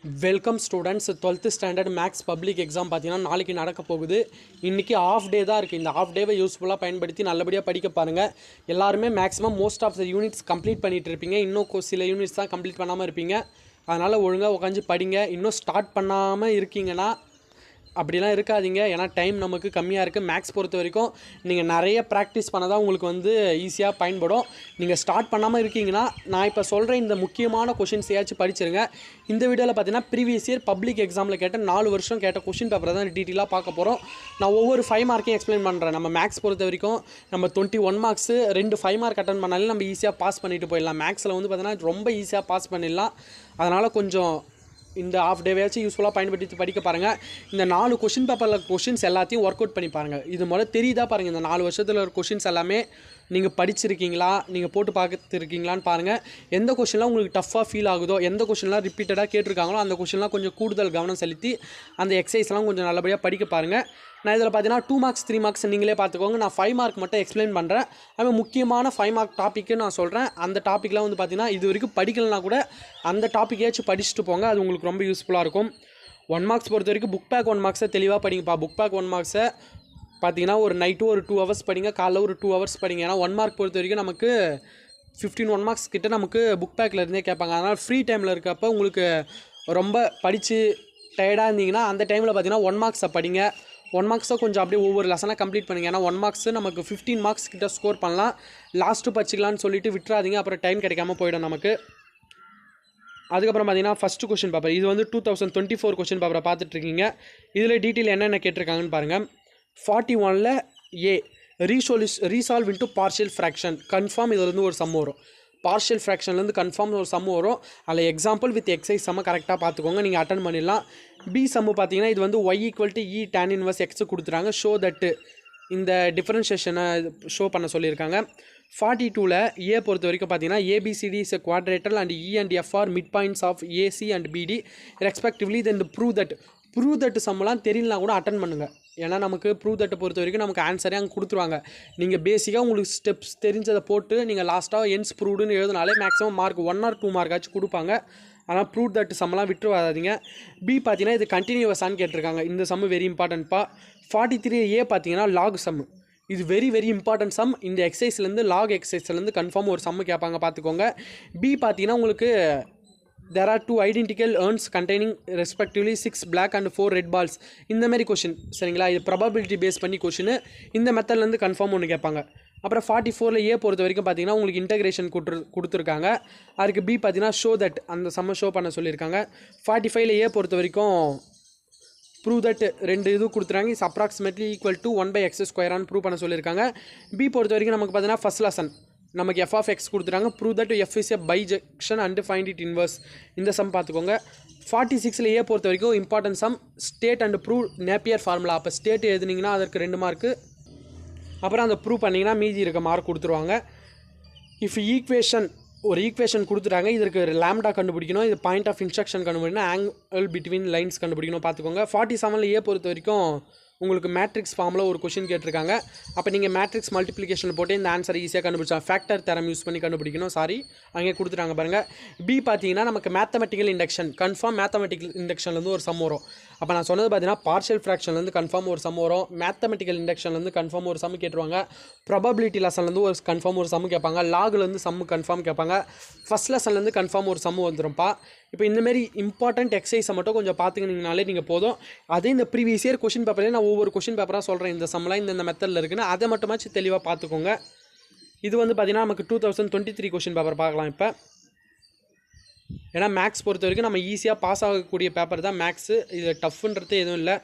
Welcome students 12th standard maths public exam பார்த்தீங்கன்னா நாளைக்கு நடக்க போகுது. இன்றைக்கி ஆஃப் டே தான் இருக்குது. இந்த ஆஃப் டேவை யூஸ்ஃபுல்லாக பயன்படுத்தி நல்லபடியாக படிக்க பாருங்கள். எல்லாருமே maximum most of the units complete பண்ணிகிட்டு இருப்பீங்க. இன்னும் சில யூனிட்ஸ் தான் கம்ப்ளீட் பண்ணாமல் இருப்பீங்க. அதனால் ஒழுங்காக உட்காந்து படிங்க. இன்னும் ஸ்டார்ட் பண்ணாமல் இருக்கீங்கன்னா அப்படிலாம் இருக்காதீங்க. ஏன்னா டைம் நமக்கு கம்மியாக இருக்குது. மேக்ஸ் பொறுத்த வரைக்கும் நீங்கள் நிறைய ப்ராக்டிஸ் பண்ண தான் உங்களுக்கு வந்து ஈஸியாக பயன்படும். நீங்கள் ஸ்டார்ட் பண்ணாமல் இருக்கீங்கன்னா நான் இப்போ சொல்கிற இந்த முக்கியமான கொஷின்ஸ் ஏதாச்சும் படிச்சிருங்க. இந்த வீடியோவில் பார்த்தீங்கன்னா ப்ரீவியஸ் இயர் பப்ளிக் எக்ஸாமில் கேட்ட 4 வருஷம் கேட்ட கொஷின் பேப்பரை தான் டீட்டெயிலாக பார்க்க போகிறோம். நான் ஒவ்வொரு 5 மார்க்கையும் எக்ஸ்பிளைன் பண்ணுறேன். நம்ம மேக்ஸ் பொறுத்த வரைக்கும் நம்ம 21 மார்க்ஸு 2 5 மார்க் அட்டன் பண்ணாலே நம்ம ஈஸியாக பாஸ் பண்ணிட்டு போயிடலாம். மேக்ஸில் வந்து பார்த்தீங்கன்னா ரொம்ப ஈஸியாக பாஸ் பண்ணிடலாம். அதனால் கொஞ்சம் இந்த ஆஃப் டேவாச்சும் யூஸ்ஃபுல்லாக பயன்படுத்தி படிக்க பாருங்கள். இந்த 4 கொஷின் பேப்பரில் கொஷின்ஸ் எல்லாத்தையும் ஒர்க் அவுட் பண்ணி பாருங்கள். இது முதல்ல தெரியுதா பாருங்கள். இந்த 4 வருஷத்தில் ஒரு கொஷின்ஸ் எல்லாமே நீங்கள் படிச்சிருக்கீங்களா, நீங்கள் போட்டு பார்த்துருக்கீங்களான்னு பாருங்கள். எந்த கொஷின்லாம் உங்களுக்கு டஃப்பாக ஃபீல் ஆகுதோ, எந்த கொஷின்லாம் ரிப்பீட்டடாக கேட்டிருக்காங்களோ அந்த கொஷின்லாம் கொஞ்சம் கூடுதல் கவனம் செலுத்தி அந்த எக்ஸசைஸ்லாம் கொஞ்சம் நல்லபடியாக படிக்க பாருங்கள். நான் இதில் பார்த்தீங்கன்னா 2 மார்க்ஸ் 3 மார்க்ஸ் நீங்களே பார்த்துக்கோங்க. நான் 5 மார்க் மட்டும் எக்ஸ்பிளைன் பண்ணுறேன். அது முக்கியமான 5 மார்க் டாப்பிக்கு நான் சொல்கிறேன். அந்த டாப்பிக்லாம் வந்து பார்த்தீங்கன்னா இது வரைக்கும் படிக்கலனா கூட அந்த டாப்பிக்கையாச்சும் படிச்சுட்டு போங்க. அது உங்களுக்கு ரொம்ப யூஸ்ஃபுல்லாக இருக்கும். 1 மார்க்ஸ் பொறுத்த வரைக்கும் புக் பேக் 1 மார்க்ஸை தெளிவாக படிங்கப்பா. புக் பேக் 1 மார்க்ஸை பார்த்தீங்கன்னா ஒரு நைட்டு ஒரு 2 ஹவர்ஸ் படிங்க, காலைல ஒரு 2 ஹவர்ஸ் படிங்க. ஏன்னா 1 மார்க் பொறுத்த வரைக்கும் நமக்கு 15 1 மார்க்ஸ் கிட்ட நமக்கு புக் பேக்கில் இருந்தே கேட்பாங்க. அதனால் ஃப்ரீ டைமில் இருக்கப்போ உங்களுக்கு ரொம்ப படித்து டயர்டாக இருந்தீங்கன்னா அந்த டைமில் பார்த்தீங்கன்னா 1 மார்க்ஸை படிங்க. 1 மார்க்ஸை கொஞ்சம் அப்படியே ஒவ்வொரு லெசனாக கம்ப்ளீட் பண்ணுங்கள். ஏன்னா 1 மார்க்ஸு நமக்கு 15 மார்க்ஸ் கிட்ட ஸ்கோர் பண்ணலாம். லாஸ்ட்டு படிச்சிக்கலான்னு சொல்லிட்டு விட்டுறாதீங்க, அப்புறம் டைம் கிடைக்காம போயிடும் நமக்கு. அதுக்கப்புறம் பார்த்தீங்கன்னா ஃபஸ்ட்டு கொஷின் பேப்பர் இது வந்து 2024 கொஷின் பேப்பரை பார்த்துட்ருக்கீங்க. இதில் டீட்டெயில் என்னென்ன கேட்டிருக்காங்கன்னு பாருங்கள். 41ல் A resolve into partial fraction confirm. இதில் வந்து ஒரு சம் வரும். பார்ஷியல் ஃப்ராக்ஷன்லேருந்து கன்ஃபார்ம் ஒரு சம் வரும். அதில் எக்ஸாம்பிள் வித் எக்ஸைஸ் சம்ம கரெக்டாக பார்த்துக்கோங்க, நீங்கள் அட்டன் பண்ணிடலாம். பி சம்மு பார்த்தீங்கன்னா இது வந்து y = E tan inverse x கொடுத்துறாங்க. ஷோ தட்டு இந்த டிஃபரன்ஷியேஷனை ஷோ பண்ண சொல்லியிருக்காங்க. 42ல் ஏ பொறுத்த வரைக்கும் பார்த்தீங்கன்னா ABCD is a quadrilateral and E and F are midpoints of AC and BD respectively. then prove that சம்மெலாம் தெரியலனா கூட அட்டன் பண்ணுங்கள். ஏன்னா நமக்கு ப்ரூவ் தட்டை பொறுத்த வரைக்கும் நமக்கு ஆன்சரே அங்கே கொடுத்துருவாங்க. நீங்கள் பேசிக்காக உங்களுக்கு ஸ்டெப்ஸ் தெரிஞ்சதை போட்டு நீங்கள் லாஸ்ட்டாக என்ஸ் ப்ரூவ்டுன்னு எழுதினாலே மேக்ஸிமம் மார்க் 1 or 2 மார்க்காச்சும் கொடுப்பாங்க. ஆனால் ப்ரூவ் தட் சம்மெல்லாம் விட்டு வராதிங்க. பி பார்த்தீங்கன்னா இது கண்டினியூவஸான்னு கேட்டிருக்காங்க. இந்த சம்மு வெரி இம்பார்ட்டன்ட்ப்பா. 43 ஏ பார்த்தீங்கன்னா லாக் சம்மு. இது வெரி வெரி இம்பார்ட்டன்ட் சம். இந்த எக்ஸசைஸ்லேருந்து லாக் எக்ஸசைஸ்லேருந்து கன்ஃபார்ம் ஒரு சம்மு கேட்பாங்க, பார்த்துக்கோங்க. பி பார்த்தீங்கன்னா உங்களுக்கு there are 2 identical urns containing respectively 6 black and 4 red balls. இந்த மாதிரி கொஷின் சரிங்களா. இது ப்ராபபிலிட்டி பேஸ் பண்ணி கொஷின். இந்த மெத்தட்லேருந்து கன்ஃபார்ம் ஒன்று கேட்பாங்க. அப்புறம் 44ல் ஏ பொறுத்த வரைக்கும் பார்த்தீங்கன்னா உங்களுக்கு இன்டகிரேஷன் கொடுத்துருக்காங்க. அதுக்கு பி பார்த்தீங்கன்னா ஷோ தட் அந்த சம்மை ஷோ பண்ண சொல்லியிருக்காங்க. 45ல் ஏ பொறுத்த வரைக்கும் ப்ரூவ் தட் 2 இது கொடுத்துறாங்க. Is approximately equal to 1/x² prove பண்ண சொல்லியிருக்காங்க. பி பொறுத்த வரைக்கும் நமக்கு பார்த்தீங்கன்னா ஃபஸ்ட் லெசன் நமக்கு f(x) கொடுத்துறாங்க. Prove that f is a bijection and find it inverse. இந்த சம் பார்த்துக்கோங்க. 46ல் ஏ பொறுத்த வரைக்கும் important sum state and prove Napier formula. அப்போ ஸ்டேட் எழுதுனீங்கன்னா அதற்கு 2 மார்க்கு, அப்புறம் அந்த ப்ரூவ் பண்ணிங்கன்னா மீதி இருக்க மார்க் கொடுத்துருவாங்க. இஃப் ஒரு ஈக்குவேஷன் கொடுத்துட்டாங்க, இதற்கு லாம்டா கண்டுபிடிக்கணும், இது பாயிண்ட் ஆஃப் இன்ஸ்ட்ரக்ஷன் கண்டுபிடிக்கணும், ஆங்கிள் பிட்வீன் லைன்ஸ் கண்டுபிடிக்கணும், பார்த்துக்கோங்க. 47ல் ஏ பொறுத்த வரைக்கும் உங்களுக்கு மேட்ரிக்ஸ் ஃபார்மில் ஒரு கொஷின் கேட்டிருக்காங்க. அப்போ நீங்கள் மேட்ரிக்ஸ் மல்டிப்ளிகேஷன் போட்டு இந்த ஆன்சரை ஈஸியாக கண்டுபிடிச்சா ஃபேக்டர் தேரம் யூஸ் பண்ணி கண்டுபிடிக்கணும். அங்கே கொடுத்துட்டாங்க பாருங்கள். பி பார்த்தீங்கன்னா நமக்கு மேத்தமெட்டிக்கல் இண்டக்ஷன் கன்ஃபார்ம். மேத்தமெட்டிக்கல் இண்டக்ஷன்லேருந்து ஒரு சம் வரும். அப்போ நான் சொன்னது பார்த்தீங்கன்னா பார்ஷியல் ஃப்ராக்ஷன்லேருந்து கன்ஃபார்ம் ஒரு சம் வரும். மேத்தமெட்டிக்கல் இண்டக்ஷன்லேருந்து கன்ஃபார்ம் ஒரு சம் கேட்டுருவாங்க. ப்ராபபிலிட்டி லெசன்லேருந்து ஒரு கன்ஃபார்ம் ஒரு சம் கேட்பாங்க. லாகுலேருந்து சம்மு கன்ஃபார்ம் கேட்பாங்க. ஃபஸ்ட் லெசன்லேருந்து கன்ஃபார்ம் ஒரு சம் வந்துரும்ப்பா. இப்போ இந்தமாரி இம்பார்ட்டன்ட் எக்ஸசைஸை மட்டும் கொஞ்சம் பார்த்துக்கினீங்கனாலே நீங்கள் போதும். அதே இந்த ப்ரீவியஸ் இயர் கொஷின் பேப்பர்லேயே நான் ஒவ்வொரு கொஷின் பேப்பராக சொல்கிறேன். இந்த சம்மெலாம் இந்த மெத்தடில் இருக்குன்னு அதை மட்டுமாச்சு தெளிவாக பார்த்துக்கோங்க. இது வந்து பார்த்தீங்கன்னா நமக்கு 2023 கொஷின் பேப்பர் பார்க்கலாம். இப்போ ஏன்னா மேக்ஸ் பொறுத்த வரைக்கும் நம்ம ஈஸியாக பாஸ் ஆகக்கூடிய பேப்பர் தான் மேக்ஸு. இது டஃப்ன்றது எதுவும் இல்லை.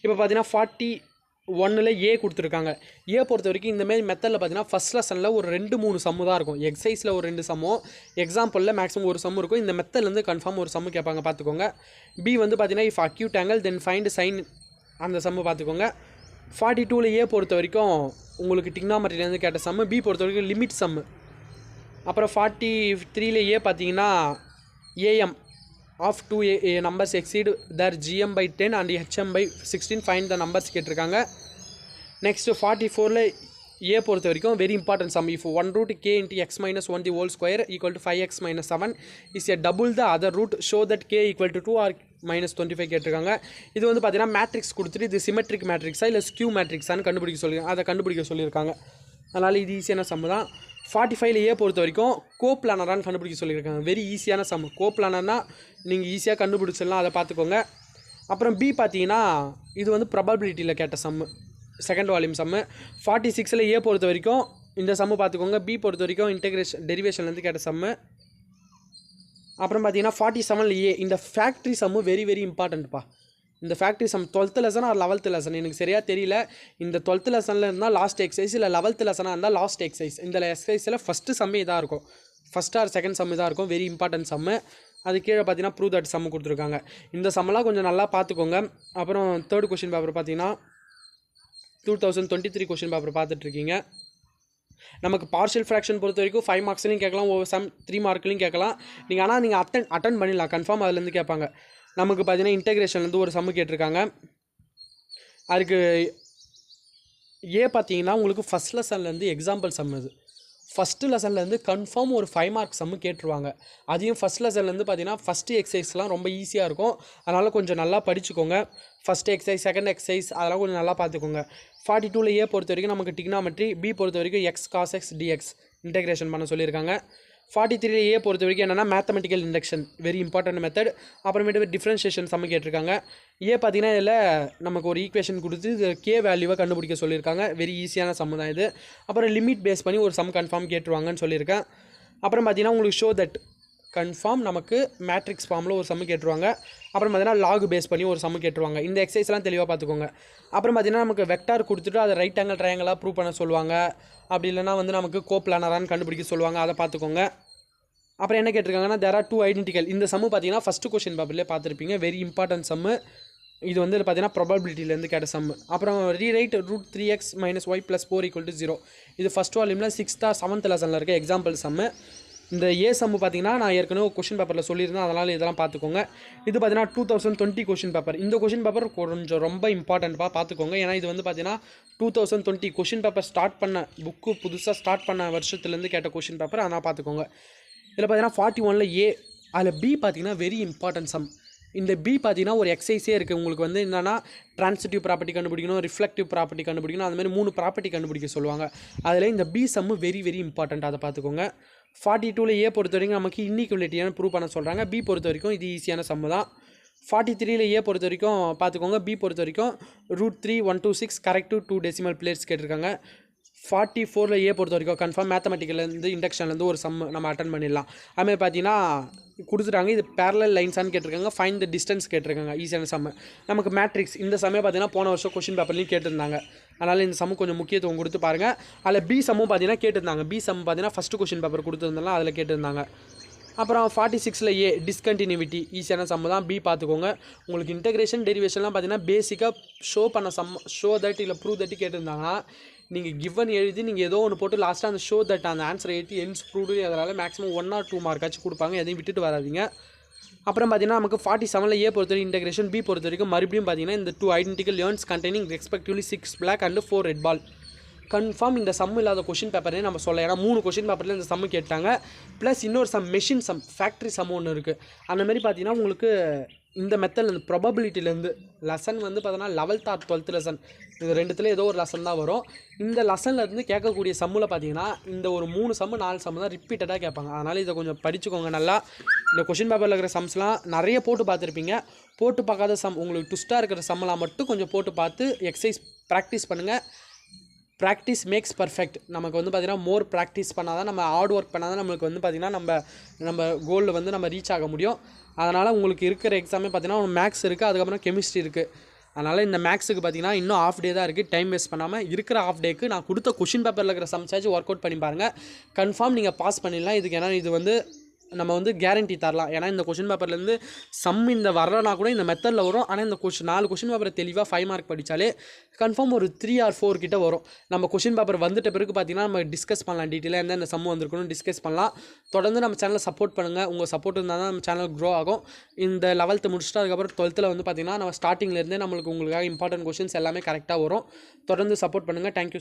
இப்போ பார்த்தீங்கன்னா 41ல் ஏ கொடுத்துருக்காங்க. ஏ பொறுத்த வரைக்கும் இந்தமாரி மெத்தடில் பார்த்தீங்கன்னா ஃபஸ்ட் லெசனில் ஒரு 2-3 சம்மு தான் இருக்கும். எக்ஸசைஸில் ஒரு 2 சம்மோ, எக்ஸாம்பிளில் மேக்ஸிமம் ஒரு சம்மு இருக்கும். இந்த மெத்தட்லேருந்து கன்ஃபார்ம் ஒரு சம்மு கேட்பாங்க, பார்த்துக்கோங்க. பி வந்து பார்த்தீங்கன்னா if acute angle then find sine அந்த சம்மு பார்த்துக்கோங்க. 42ல் ஏ பொறுத்த வரைக்கும் உங்களுக்கு டிக்னாமெட்ரிலேருந்து கேட்ட சம்மு. பி பொறுத்த வரைக்கும் லிமிட் சம்மு. அப்புறம் 43ல் ஏ பார்த்தீங்கன்னா AM of 2 numbers exceed their GM/10 and HM/16 find the numbers கேட்டிருக்காங்க. நெக்ஸ்ட்டு 44ல் ஏ பொறுத்த வரைக்கும் very important sum. If 1 root k into x minus 1 the whole square equal to 5x minus 7 is a double the other root, show that k equal to 2 or minus 25 கேட்டிருக்காங்க. இது வந்து பார்த்தீங்கன்னா matrix கொடுத்துட்டு இது symmetric மேட்ரிக்ஸா இல்லை skew மேட்ரிக்ஸான்னு கண்டுபிடிக்க சொல்லியிருக்காங்க. அதனால் இது ஈஸியான சம் தான். 45ல் ஏ பொறுத்த வரைக்கும் கோப்ளானரான்னு கண்டுபிடிக்க சொல்லியிருக்காங்க. வெரி ஈஸியான சம். கோப்ளானர்னா நீங்கள் ஈஸியாக கண்டுபிடிச்சிடலாம், அதை பார்த்துக்கோங்க. அப்புறம் பி பார்த்தீங்கன்னா இது வந்து ப்ராபபிலிட்டியில் கேட்ட சம்மு, செகண்ட் வால்யூம் சம்மு. 46ல் ஏ பொறுத்த வரைக்கும் இந்த சம்மு பார்த்துக்கோங்க. பி பொறுத்த வரைக்கும் இன்டெகிரேஷன் டெரிவேஷன்லேருந்து கேட்ட சம்மு. அப்புறம் பார்த்தீங்கன்னா 47ல் ஏ இந்த ஃபேக்ட்ரி சம்மு வெரி வெரி இம்பார்ட்டன்ட்ப்பா. இந்த factory sum 12th lesson or 11th lesson எனக்கு சரியாக தெரியல. இந்த 12th லெசனில் இருந்தால் லாஸ்ட் எக்ஸசைஸ், இல்லை 11th லெசனாக இருந்தால் லாஸ்ட் எக்ஸசைஸ். இந்த எக்ஸசைஸில் ஃபஸ்ட்டு சம்மு இதாக இருக்கும், ஃபஸ்ட் ஆர் செகண்ட் சம்மு இதாக இருக்கும். வெரி இம்பார்ட்டன்ட் சம்மு. அது கீழே பார்த்தீங்கன்னா ப்ரூவ் தட் சம்மு கொடுத்துருக்காங்க. இந்த சம்மெல்லாம் கொஞ்சம் நல்லா பார்த்துக்கோங்க. அப்புறம் தேர்ட் கொஷின் பேப்பர் பார்த்தீங்கன்னா 2023 கொஷின் பேப்பர் பார்த்துட்ருக்கீங்க. நமக்கு பார்ஷியல் ஃப்ராக்ஷன் பொறுத்த வரைக்கும் 5 மார்க்ஸ்லையும் கேட்கலாம், ஒவ்வொரு சம் 3 மார்க்லையும் கேட்கலாம். நீங்கள் அட்டன் பண்ணிடலாம், கன்ஃபார்ம் அதுலேருந்து கேட்பாங்க. நமக்கு பார்த்தீங்கன்னா இன்டெகிரேஷன்லேருந்து ஒரு சம்மு கேட்டிருக்காங்க. அதுக்கு ஏ பார்த்தீங்கன்னா உங்களுக்கு ஃபஸ்ட் லெசன்லேருந்து எக்ஸாம்பிள் சம். அது ஃபஸ்ட்டு லெசன்லேருந்து கன்ஃபார்ம் ஒரு 5 மார்க் சம்மு கேட்டுருவாங்க. அதையும் ஃபஸ்ட் லெசன்லேருந்து பார்த்தீங்கன்னா ஃபஸ்ட்டு எக்ஸசைஸ்லாம் ரொம்ப ஈஸியாக இருக்கும். அதனால் கொஞ்சம் நல்லா படிச்சுக்கோங்க. ஃபஸ்ட் எக்ஸசைஸ், செகண்ட் எக்ஸசைஸ் அதெல்லாம் கொஞ்சம் நல்லா பார்த்துக்கோங்க. 42ல் ஏ பொறுத்த வரைக்கும் நமக்கு டிக்னாமெட்ரி, பி பொறுத்த வரைக்கும் x cos x dx integration பண்ண சொல்லியிருக்காங்க. 43ல் ஏ பொறுத்த வரைக்கும் என்னென்னா mathematical induction, very important method. அப்புறமேட்டு டிஃப்ரென்ஷியேஷன் சம்மு கேட்டிருக்காங்க. ஏ பார்த்தீங்கன்னா இதில் நமக்கு ஒரு ஈக்குவேஷன் கொடுத்து இது கே வேல்யூவை கண்டுபிடிக்க சொல்லியிருக்காங்க. வெரி ஈஸியான சம்மு தான் இது. அப்புறம் லிமிட் பேஸ் பண்ணி ஒரு சம் கன்ஃபார்ம் கேட்டுருவாங்கன்னு சொல்லியிருக்கேன். அப்புறம் பார்த்தீங்கன்னா உங்களுக்கு ஷோ தட் கன்ஃபார்ம் நமக்கு மேட்ரிக்ஸ் ஃபார்மில் ஒரு சம்மு கேட்டுருவாங்க. அப்புறம் பார்த்தீங்கன்னா லாக் பேஸ் பண்ணி ஒரு சம்மு கேட்டுருவாங்க. இந்த எக்ஸசைஸ்லாம் தெளிவாக பார்த்துக்கோங்க. அப்புறம் பார்த்தீங்கன்னா நமக்கு வெக்டார் கொடுத்துட்டு அதை ரைட் ஆங்கிள் ட்ரையாங்கிளாக ப்ரூவ் பண்ண சொல்லுவாங்க. அப்படி இல்லைனா வந்து நமக்கு கோப்ளானரான்னு கண்டுபிடிக்க சொல்லுவாங்க, அதை பார்த்துக்கோங்க. அப்புறம் என்ன கேட்டிருக்காங்கன்னா தேர் ஆர் 2 ஐடென்டிக்கல். இந்த சம்மு பார்த்தீங்கன்னா ஃபஸ்ட்டு கொஷின் பேப்பர்லேயே பார்த்துருப்பீங்க. Very important sum. இது வந்து பார்த்தீங்கன்னா ப்ராபபிலிட்டிலேருந்து கேட்ட சம்மு. அப்புறம் rewrite root 3x minus y plus 4 equal to 0. இது ஃபஸ்ட் வால்யூமில் 6th or 7th லெசனில் இருக்க எக்ஸாம்பிள் சம்மு. இந்த ஏ சம்மு பார்த்தீங்கன்னா நான் ஏற்கனவே கொஷின் பேப்பரில் சொல்லியிருந்தேன், அதனால் இதெல்லாம் பார்த்துக்கோங்க. இது பார்த்தீங்கன்னா 2020 கொஷின் பேப்பர். இந்த கொஷின் பேப்பர் கொஞ்சம் ரொம்ப இம்பார்ட்டண்ட்டாக பார்த்துக்கோங்க. ஏன்னா இது வந்து பார்த்தீங்கன்னா 2020 கொஷின் பேப்பர் ஸ்டார்ட் பண்ண புக்கு, புதுசாக ஸ்டார்ட் பண்ண வருஷத்துலேருந்து கேட்ட கொஷின் பேப்பர், அதனால் பார்த்துக்கோங்க. இதில் பார்த்தீங்கன்னா 41ல் ஏ, அதில் பி பார்த்தீங்கன்னா வெரி இம்பார்ட்டன்ட் சம். இந்த பி பார்த்தீங்கன்னா ஒரு எக்ஸசைஸே இருக்குது. உங்களுக்கு வந்து என்னென்னா ட்ரான்சிட்டிவ் ப்ராப்பர்ட்டி கண்டுபிடிக்கணும், ரிஃப்ளெக்டிவ் ப்ராப்பர்ட்டி கண்டுபிடிக்கணும், அதுமாதிரி 3 ப்ராப்பர்ட்டி கண்டுபிடிக்க சொல்லுவாங்க. அதில் இந்த பி சம்மு வெரி வெரி இம்பார்ட்டண்ட், அதை பார்த்துக்கோங்க. 42ல் ஏ பொறுத்த வரைக்கும் நமக்கு இன்இக்வாலிட்டியான ப்ரூவ் பண்ண சொல்கிறாங்க. பி பொறுத்த வரைக்கும் இது ஈஸியான சம்மு தான். 43ல் ஏ பொறுத்த வரைக்கும் பார்த்துக்கோங்க. பி பொறுத்த வரைக்கும் √3 126 கரெக்டிவ் 2 டெசிமல் பிளேட்ஸ் கேட்டிருக்காங்க. 44ல் ஏ பொறுத்த வரைக்கும் கன்ஃபார்ம் மேத்தமெட்டிக்கல்லேருந்து இண்டக்ஷன்லேருந்து ஒரு சம் நம்ம அட்டன் பண்ணிடலாம். அதுமாதிரி பார்த்தீங்கன்னா கொடுத்துட்டாங்க. இது பேரலல் லைன்ஸான்னு கேட்டிருக்காங்க. ஃபைண்ட் த டிஸ்டன்ஸ் கேட்டிருக்காங்க. ஈஸியான சம்மு. நமக்கு மேட்ரிக்ஸ் இந்த சமயம் பார்த்தீங்கன்னா போன வருஷம் கொஷின் பேப்பர்லையும் கேட்டிருந்தாங்க. அதனால் இந்த சம்மு கொஞ்சம் முக்கியத்துவம் கொடுத்து பாருங்கள். அதில் பி சம்மும் பார்த்தீங்கன்னா கேட்டிருந்தாங்க. பி சம் பார்த்தீங்கன்னா ஃபஸ்ட்டு கொஷின் பேப்பர் கொடுத்துருந்தாலும் அதில் கேட்டிருந்தாங்க. அப்புறம் 46ல் ஏ டிஸ்கண்டினியூட்டி ஈஸியான சம்மு தான். பி பார்த்துக்கோங்க. உங்களுக்கு இன்டெகிரேஷன் டெரிவேஷன்லாம் பார்த்தீங்கன்னா பேசிக்காக ஷோ பண்ண சம், ஷோ தட் இல்லை ப்ரூவ் தட்டி கேட்டிருந்தாங்கன்னா நீங்கள் கிவன் எழுதி நீங்கள் ஏதோ ஒன்று போட்டு லாஸ்ட்டாக அந்த ஷோ தட் அந்த ஆன்சரை எழுதி என்ஸ் ப்ரூவ்டு, அதனால் மேக்ஸிமம் 1 or 2 மார்க்காச்சும் கொடுப்பாங்க. எதையும் விட்டுட்டு வராதிங்க. அப்புறம் பார்த்தீங்கன்னா நமக்கு 47ல் ஏ பொறுத்த வரைக்கும் இன்டெகிரேஷன், பி பொறுத்த வரைக்கும் மறுபடியும் பார்த்தீங்கன்னா இந்த 2 identical learns containing respectively 6 black and 4 red ball. Confirm இந்த சம் இல்லாத கொஷின் பேப்பர்னே நம்ம சொல்ல. ஏன்னா 3 கொஷின் பேப்பரில் இந்த சம்மு கேட்டாங்க. ப்ளஸ் இன்னொரு sum machine sum, factory sum ஒன்று இருக்குது. அந்தமாரி பார்த்தீங்கன்னா உங்களுக்கு இந்த மெத்தட்லேருந்து ப்ராபபிலிட்டிலேருந்து லெசன் வந்து பார்த்தோன்னா 11th or 12th லெசன், இது ரெண்டுத்தில் ஏதோ ஒரு லெசன் தான் வரும். இந்த லெசன்லேருந்து கேட்கக்கூடிய சம்மில் பார்த்தீங்கன்னா இந்த ஒரு 3 சம்மு 4 சம்மு தான் ரிப்பீட்டடாக கேட்பாங்க. அதனால் இதை கொஞ்சம் படிச்சுக்கோங்க நல்லா. இந்த கொஷின் பேப்பரில் இருக்கிற சம்ஸ்லாம் நிறைய போட்டு பார்த்துருப்பீங்க. போட்டு பார்க்காத சம், உங்களுக்கு ட்விஸ்ட்டாக இருக்கிற சம்மெலாம் மட்டும் கொஞ்சம் போட்டு பார்த்து எக்ஸசைஸ் ப்ராக்டிஸ் பண்ணுங்கள். Practice makes perfect. நமக்கு வந்து பார்த்திங்கன்னா மோர் ப்ராக்டிஸ் பண்ணால் தான், நம்ம ஹார்ட் ஒர்க் பண்ணால் தான் நம்மளுக்கு வந்து பார்த்திங்கன்னா நம்ம கோலில் வந்து நம்ம ரீச் ஆக முடியும். அதனால் உங்களுக்கு இருக்கிற எக்ஸாமே பார்த்திங்கன்னா மேக்ஸ் இருக்குது, அதுக்கப்புறம் கெமிஸ்ட்ரி இருக்குது. அதனால் இந்த மேக்ஸுக்கு பார்த்திங்கன்னா இன்னும் ஆஃப் டே தான் இருக்குது. டைம் வேஸ்ட் பண்ணாமல் இருக்கிற ஆஃப் டேக்கு நான் கொடுத்த கொஷின் பேப்பரில் இருக்கிற சம்ஸாச்சும் ஒர்க் அவுட் பண்ணி பாருங்கள். கன்ஃபார்ம் நீங்கள் பாஸ் பண்ணிடலாம். இதுக்கு ஏன்னா இது வந்து நம்ம வந்து கேரண்டி தரலாம். ஏன்னா இந்த கொஷின் பேப்பர்லேருந்து சம் இந்த வரலனா கூட இந்த மெத்தடில் வரும். ஆனால் இந்த 4 கொஷின் பேப்பரை தெளிவாக 5 மார்க் படித்தாலே கன்ஃபார்ம் ஒரு 3 or 4 கிட்ட வரும். நம்ம கொஷின் பேப்பர் வந்துட்ட பிறகு பார்த்தீங்கன்னா நம்ம டிஸ்கஸ் பண்ணலாம், டீட்டெயிலாக எந்த சம் வந்திருக்கணும் டிஸ்கஸ் பண்ணலாம். தொடர்ந்து நம்ம சேனலை சப்போர்ட் பண்ணுங்கள். உங்கள் சப்போர்ட் இருந்தால் தான் நம்ம சேனல் க்ரோ ஆகும். இந்த 11th முடிச்சுட்டு அதுக்கப்புறம் 12th வந்து பார்த்திங்கன்னா நம்ம ஸ்டார்டிங்லேருந்தே உங்களுக்காக இம்பார்ட்டன்ட் கொஷின்ஸ் எல்லாமே கரெக்டாக வரும். தொடர்ந்து சப்போர்ட் பண்ணுங்கள். தேங்க்யூ.